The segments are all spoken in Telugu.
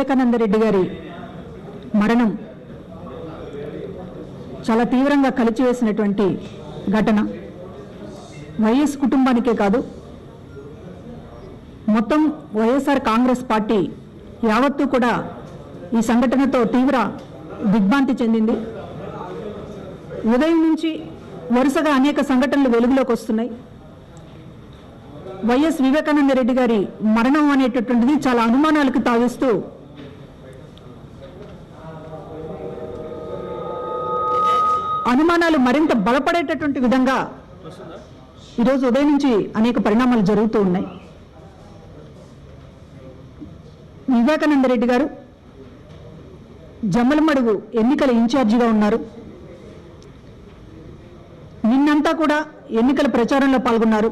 వివేకానంద రెడ్డి గారి మరణం చాలా తీవ్రంగా కలిచివేసినటువంటి ఘటన. వైఎస్ కుటుంబానికే కాదు, మొత్తం వైఎస్ఆర్ కాంగ్రెస్ పార్టీ యావత్తూ కూడా ఈ సంఘటనతో తీవ్ర దిగ్భ్రాంతి చెందింది. ఉదయం నుంచి వరుసగా అనేక సంఘటనలు వెలుగులోకి వస్తున్నాయి. వైఎస్ వివేకానంద రెడ్డి గారి మరణం అనేటటువంటిది చాలా అనుమానాలకు తావిస్తూ అనుమానాలు మరింత బలపడేటటువంటి విధంగా ఈరోజు ఉదయం నుంచి అనేక పరిణామాలు జరుగుతూ ఉన్నాయి. వివేకానంద రెడ్డి గారు జమ్మలమడుగు ఎన్నికల ఇన్ఛార్జిగా ఉన్నారు. నిన్నంతా కూడా ఎన్నికల ప్రచారంలో పాల్గొన్నారు.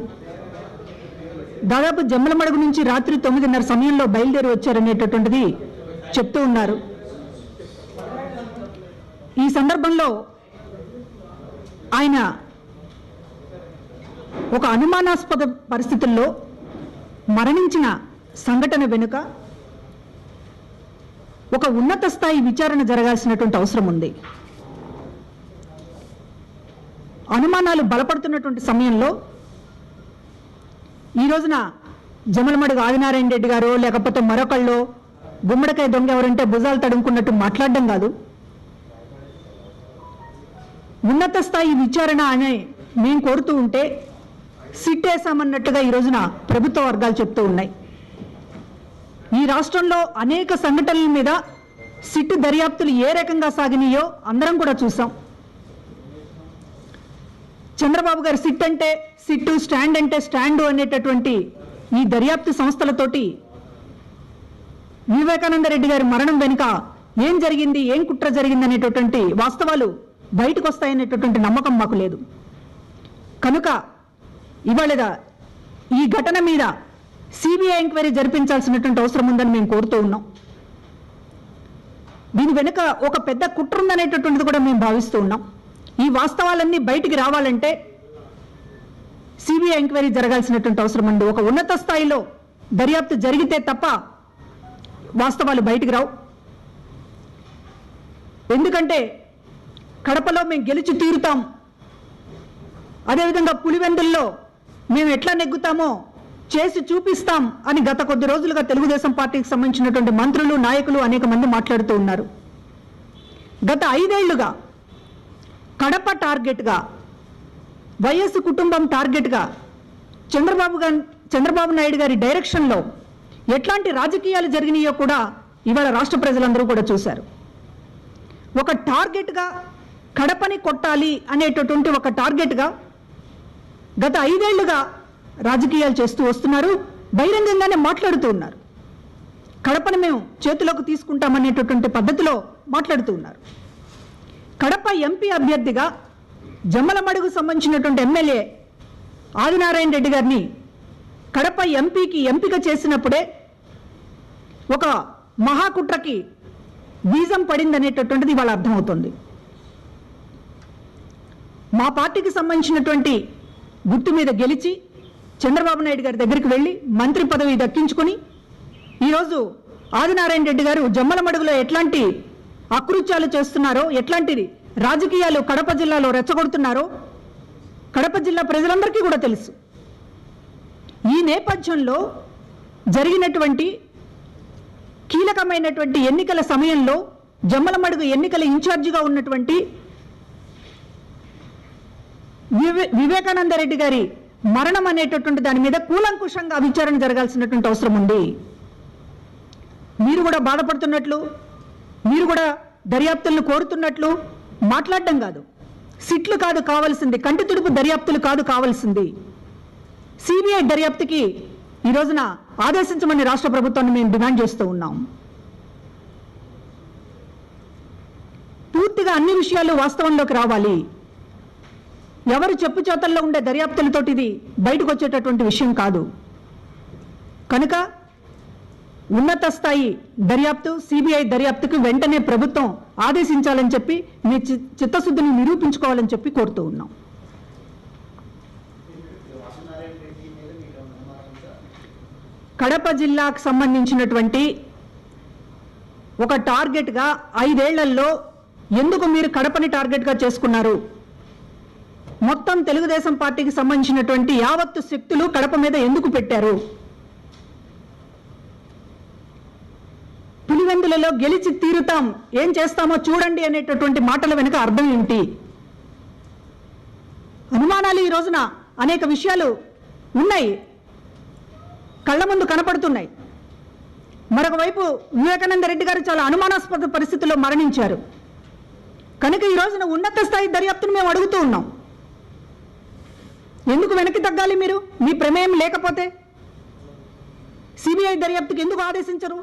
దాదాపు జమ్మలమడుగు నుంచి రాత్రి 9:30 సమయంలో బయలుదేరి వచ్చారనేటటువంటిది చెప్తూ ఉన్నారు. ఈ సందర్భంలో ఆయన ఒక అనుమానాస్పద పరిస్థితుల్లో మరణించిన సంఘటన వెనుక ఒక ఉన్నత స్థాయి విచారణ జరగాల్సినటువంటి అవసరం ఉంది. అనుమానాలు బలపడుతున్నటువంటి సమయంలో ఈ రోజున జమ్మలమడుగు ఆదినారాయణ రెడ్డి గారు లేకపోతే మరొకళ్ళు గుమ్మడికాయ దొంగ ఎవరంటే భుజాలు తడుముకున్నట్టు మాట్లాడడం కాదు. ఉన్నత స్థాయి విచారణ అనే మేము కోరుతూ ఉంటే సిట్ వేసామన్నట్టుగా ఈ రోజున ప్రభుత్వ వర్గాలు చెప్తూ ఉన్నాయి. ఈ రాష్ట్రంలో అనేక సంఘటనల మీద సిట్ దర్యాప్తులు ఏ రకంగా సాగినాయో అందరం కూడా చూసాం. చంద్రబాబు గారు సిట్ అంటే సిట్టు, స్టాండ్ అంటే స్టాండు అనేటటువంటి ఈ దర్యాప్తు సంస్థలతోటి వివేకానంద రెడ్డి గారి మరణం వెనుక ఏం జరిగింది, ఏం కుట్ర జరిగింది అనేటటువంటి వాస్తవాలు బయటకు వస్తాయనేటటువంటి నమ్మకం మాకు లేదు. కనుక ఇవాళ ఈ ఘటన మీద సిబిఐ ఎంక్వైరీ జరిపించాల్సినటువంటి అవసరం ఉందని మేము కోరుతూ ఉన్నాం. దీని వెనుక ఒక పెద్ద కుట్ర ఉందనేటటువంటిది కూడా మేము భావిస్తూ ఉన్నాం. ఈ వాస్తవాలన్నీ బయటికి రావాలంటే సిబిఐ ఎంక్వైరీ జరగాల్సినటువంటి అవసరం ఉంది. ఒక ఉన్నత స్థాయిలో దర్యాప్తు జరిగితే తప్ప వాస్తవాలు బయటికి రావు. ఎందుకంటే కడపలో మేము గెలిచి తీరుతాం, అదేవిధంగా పులివెందుల్లో మేము ఎట్లా నెగ్గుతామో చేసి చూపిస్తాం అని గత కొద్ది రోజులుగా తెలుగుదేశం పార్టీకి సంబంధించినటువంటి మంత్రులు, నాయకులు అనేక మంది మాట్లాడుతూ ఉన్నారు. గత 5 ఏళ్లుగా కడప టార్గెట్గా, వైఎస్ కుటుంబం టార్గెట్గా చంద్రబాబు నాయుడు గారి డైరెక్షన్లో ఎట్లాంటి రాజకీయాలు జరిగినాయో కూడా ఇవాళ రాష్ట్ర ప్రజలందరూ కూడా చూశారు. ఒక టార్గెట్గా కడపని కొట్టాలి అనేటటువంటి ఒక టార్గెట్గా గత 5 ఏళ్లుగా రాజకీయాలు చేస్తూ వస్తున్నారు. బహిరంగంగానే మాట్లాడుతూ ఉన్నారు. కడపని మేము చేతిలోకి తీసుకుంటామనేటటువంటి పద్ధతిలో మాట్లాడుతూ ఉన్నారు. కడప ఎంపీ అభ్యర్థిగా జమ్మలమడుగు సంబంధించినటువంటి ఎమ్మెల్యే ఆదినారాయణ రెడ్డి గారిని కడప ఎంపీకి ఎంపిక చేసినప్పుడే ఒక మహాకుట్రకి బీజం పడిందనేటటువంటిది ఇవాళ అర్థమవుతుంది. మా పార్టీకి సంబంధించినటువంటి గుర్తు మీద గెలిచి చంద్రబాబు నాయుడు గారి దగ్గరికి వెళ్ళి మంత్రి పదవి దక్కించుకొని ఈరోజు ఆదినారాయణ రెడ్డి గారు జమ్మలమడుగులో ఎట్లాంటి అకృత్యాలు చేస్తున్నారో, ఎట్లాంటి రాజకీయాలు కడప జిల్లాలో రెచ్చగొడుతున్నారో కడప జిల్లా ప్రజలందరికీ కూడా తెలుసు. ఈ నేపథ్యంలో జరిగినటువంటి కీలకమైనటువంటి ఎన్నికల సమయంలో జమ్మలమడుగు ఎన్నికల ఇన్ఛార్జిగా ఉన్నటువంటి వివేకానంద రెడ్డి గారి మరణం అనేటటువంటి దాని మీద కూలంకుషంగా విచారణ జరగాల్సినటువంటి అవసరం ఉంది. మీరు కూడా బాధపడుతున్నట్లు, మీరు కూడా దర్యాప్తులను కోరుతున్నట్లు మాట్లాడడం కాదు. సిట్లు కాదు కావాల్సింది, కంటి తుడుపు దర్యాప్తులు కాదు కావాల్సింది. సిబిఐ దర్యాప్తుకి ఈ రోజున ఆదేశించమని రాష్ట్ర ప్రభుత్వాన్ని మేము డిమాండ్ చేస్తూ ఉన్నాం. పూర్తిగా అన్ని విషయాలు వాస్తవంలోకి రావాలి. ఎవరు చెప్పు చేతల్లో ఉండే దర్యాప్తులతోటి ఇది బయటకు వచ్చేటటువంటి విషయం కాదు. కనుక ఉన్నత స్థాయి దర్యాప్తు, సిబిఐ దర్యాప్తుకు వెంటనే ప్రభుత్వం ఆదేశించాలని చెప్పి మీ చిత్తశుద్ధిని నిరూపించుకోవాలని చెప్పి కోరుతూ ఉన్నాం. కడప జిల్లాకు సంబంధించినటువంటి ఒక టార్గెట్గా 5 ఏళ్లలో ఎందుకు మీరు కడపని టార్గెట్గా చేసుకున్నారు? మొత్తం తెలుగుదేశం పార్టీకి సంబంధించినటువంటి యావత్తు శక్తులు కడప మీద ఎందుకు పెట్టారు? పులివెందులలో గెలిచి తీరుతాం, ఏం చేస్తామో చూడండి అనేటటువంటి మాటల వెనుక అర్థం ఏమిటి? అనుమానాలు ఈ రోజున అనేక విషయాలు ఉన్నాయి, కళ్ళ ముందు కనపడుతున్నాయి. మరొక వైపు వివేకానంద రెడ్డి గారు చాలా అనుమానాస్పద పరిస్థితుల్లో మరణించారు కనుక ఈ రోజున ఉన్నత స్థాయి దర్యాప్తును మేము అడుగుతూ ఉన్నాం. ఎందుకు వెనక్కి తగ్గాలి? మీరు మీ ప్రమేయం లేకపోతే సిబిఐ దర్యాప్తుకి ఎందుకు ఆదేశించరు?